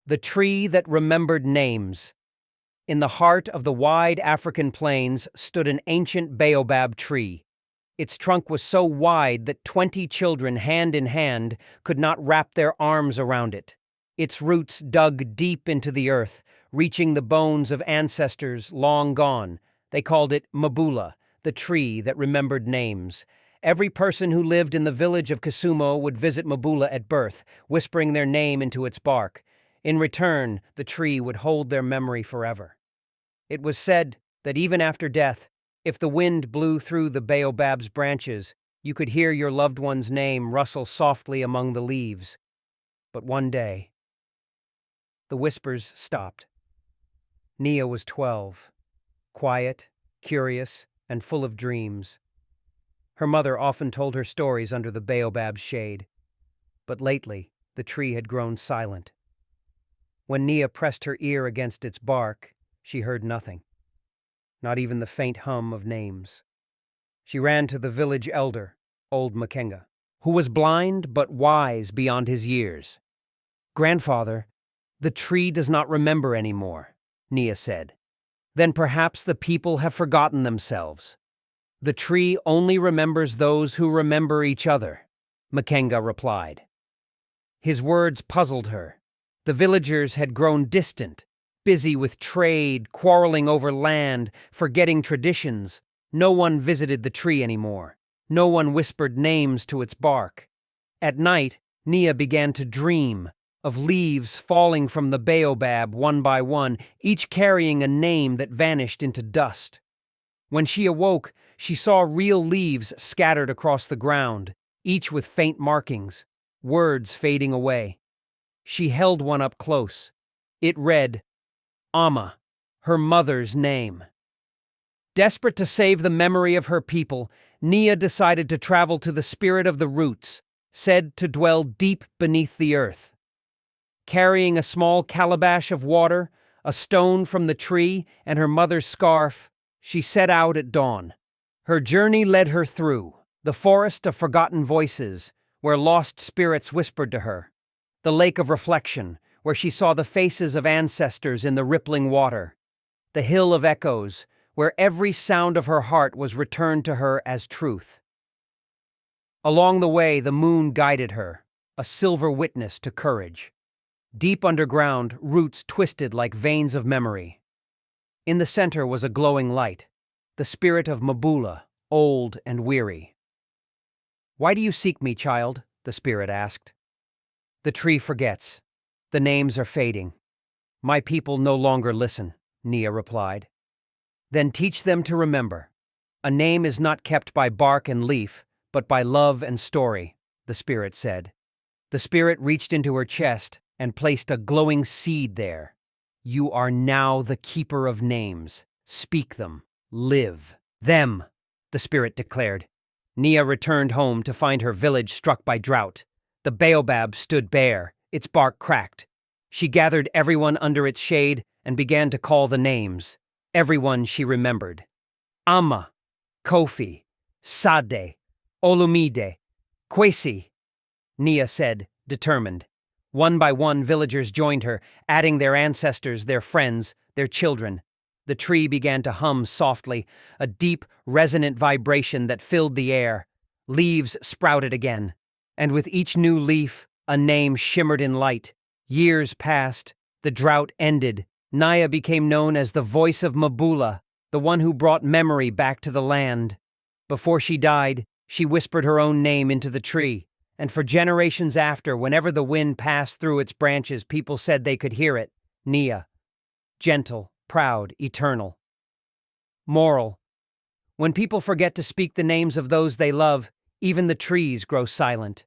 The tree that remembered names. In the heart of the wide African plains stood an ancient baobab tree. Its trunk was so wide that 20 children, hand in hand, could not wrap their arms around it. Its roots dug deep into the earth, reaching the bones of ancestors long gone. They called it Mabula, the tree that remembered names. Every person who lived in the village of Kisumo would visit Mabula at birth, whispering their name into its bark. In return, the tree would hold their memory forever. It was said that even after death, if the wind blew through the baobab's branches, you could hear your loved one's name rustle softly among the leaves. But one day, the whispers stopped. Nia was 12, quiet, curious, and full of dreams. Her mother often told her stories under the baobab's shade, but lately the tree had grown silent. When Nia pressed her ear against its bark, she heard nothing, not even the faint hum of names. She ran to the village elder, old Makenga, who was blind but wise beyond his years. "Grandfather, the tree does not remember anymore," Nia said. "Then perhaps the people have forgotten themselves." "The tree only remembers those who remember each other," Makenga replied. His words puzzled her. The villagers had grown distant, busy with trade, quarreling over land, forgetting traditions. No one visited the tree anymore. No one whispered names to its bark. At night, Nia began to dream of leaves falling from the baobab one by one, each carrying a name that vanished into dust. When she awoke, she saw real leaves scattered across the ground, each with faint markings, words fading away. She held one up close. It read, Amma, her mother's name. Desperate to save the memory of her people, Nia decided to travel to the spirit of the roots, said to dwell deep beneath the earth. Carrying a small calabash of water, a stone from the tree, and her mother's scarf, she set out at dawn. Her journey led her through the forest of forgotten voices, where lost spirits whispered to her, the lake of reflection, where she saw the faces of ancestors in the rippling water, the hill of echoes, where every sound of her heart was returned to her as truth. Along the way, the moon guided her, a silver witness to courage. Deep underground, roots twisted like veins of memory. In the center was a glowing light, the spirit of Mabula, old and weary. "Why do you seek me, child?" the spirit asked. "The tree forgets. The names are fading. My people no longer listen," Nia replied. "Then teach them to remember. A name is not kept by bark and leaf, but by love and story," the spirit said. The spirit reached into her chest and placed a glowing seed there. "You are now the keeper of names. Speak them. Live them," the spirit declared. Nia returned home to find her village struck by drought. The baobab stood bare, its bark cracked. She gathered everyone under its shade and began to call the names. Everyone she remembered. Amma, Kofi, Sade, Olumide, Kwesi, Nia said, determined. One by one, villagers joined her, adding their ancestors, their friends, their children. The tree began to hum softly, a deep, resonant vibration that filled the air. Leaves sprouted again, and with each new leaf, a name shimmered in light. Years passed, the drought ended. Nia became known as the voice of Mabula, the one who brought memory back to the land. Before she died, she whispered her own name into the tree, and for generations after, whenever the wind passed through its branches, people said they could hear it. Nia. Gentle, proud, eternal. Moral: when people forget to speak the names of those they love, even the trees grow silent.